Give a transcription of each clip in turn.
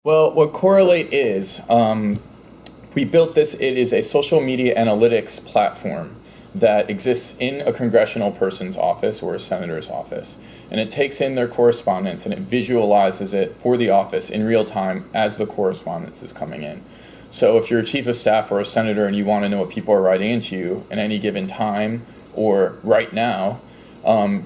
Well, what Correlate is, we built this. It is a social media analytics platform that exists in a congressional person's office or a senator's office. And it takes in their correspondence and it visualizes it for the office in real time as the correspondence is coming in. So if you're a chief of staff or a senator and you want to know what people are writing into you at any given time or right now,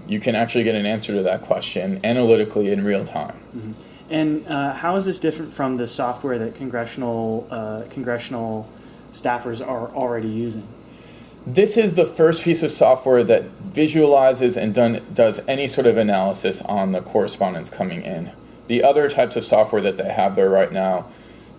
you can actually get an answer to that question analytically in real time. Mm-hmm. And how is this different from the software that congressional staffers are already using? This is the first piece of software that visualizes and does any sort of analysis on the correspondence coming in. The other types of software that they have there right now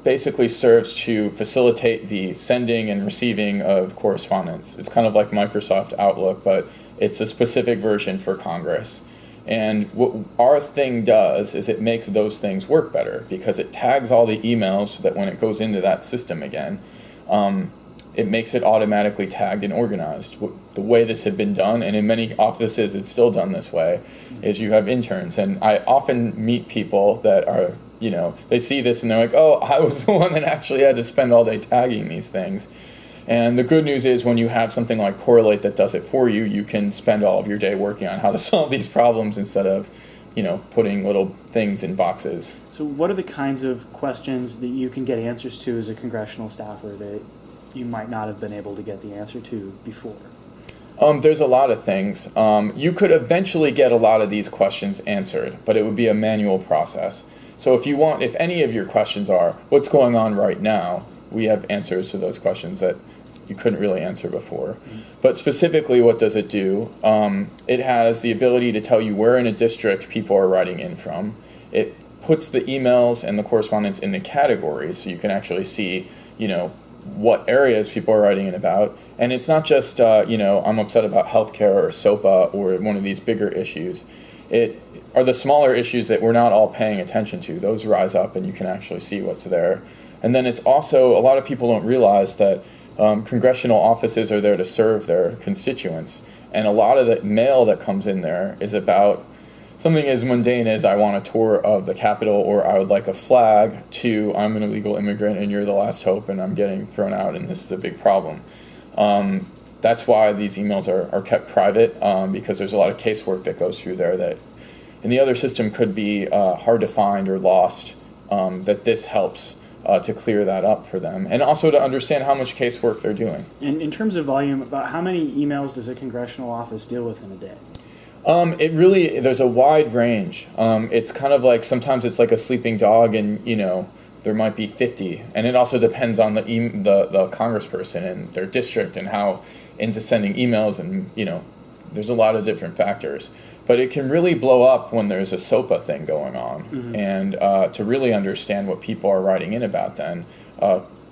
basically serves to facilitate the sending and receiving of correspondence. It's kind of like Microsoft Outlook, but it's a specific version for Congress. And what our thing does is it makes those things work better because it tags all the emails so that when it goes into that system again, it makes it automatically tagged and organized. The way this had been done, and in many offices it's still done this way, is you have interns. And I often meet people that are, they see this and they're like, oh, I was the one that actually had to spend all day tagging these things. And the good news is when you have something like Correlate that does it for you, you can spend all of your day working on how to solve these problems instead of, putting little things in boxes. So what are the kinds of questions that you can get answers to as a congressional staffer that you might not have been able to get the answer to before? There's a lot of things. You could eventually get a lot of these questions answered, but it would be a manual process. So if any of your questions are, what's going on right now, we have answers to those questions that you couldn't really answer before. Mm-hmm. But specifically, what does it do? It has the ability to tell you where in a district people are writing in from. It puts the emails and the correspondence in the categories, so you can actually see, what areas people are writing in about. And it's not just, I'm upset about healthcare or SOPA or one of these bigger issues. It are the smaller issues that we're not all paying attention to. Those rise up and you can actually see what's there. And then it's also, a lot of people don't realize that congressional offices are there to serve their constituents. And a lot of the mail that comes in there is about something as mundane as I want a tour of the Capitol or I would like a flag to I'm an illegal immigrant and you're the last hope and I'm getting thrown out and this is a big problem. That's why these emails are kept private because there's a lot of casework that goes through there that in the other system could be hard to find or lost, that this helps to clear that up for them and also to understand how much casework they're doing. And in terms of volume, about how many emails does a congressional office deal with in a day? There's a wide range. It's kind of like, sometimes it's like a sleeping dog and, there might be 50. And it also depends on the congressperson and their district and how into sending emails and, there's a lot of different factors. But it can really blow up when there's a SOPA thing going on. Mm-hmm. And to really understand what people are writing in about then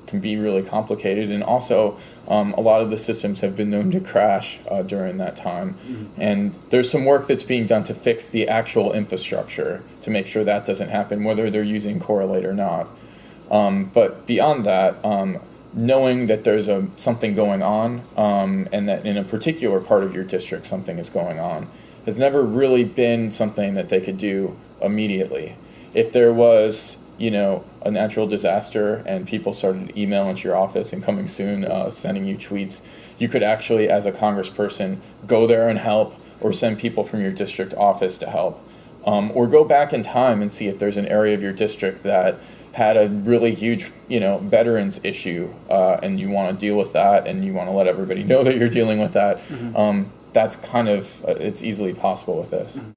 can be really complicated, and also a lot of the systems have been known to crash during that time. Mm-hmm. And there's some work that's being done to fix the actual infrastructure to make sure that doesn't happen, whether they're using Correlate or not. But beyond that, knowing that there's something going on and that in a particular part of your district something is going on has never really been something that they could do immediately. If there was a natural disaster and people started emailing to your office and coming soon, sending you tweets, you could actually, as a congressperson, go there and help or send people from your district office to help. Or go back in time and see if there's an area of your district that had a really huge, veterans issue and you want to deal with that and you want to let everybody know that you're dealing with that. Mm-hmm. That's it's easily possible with this. Mm-hmm.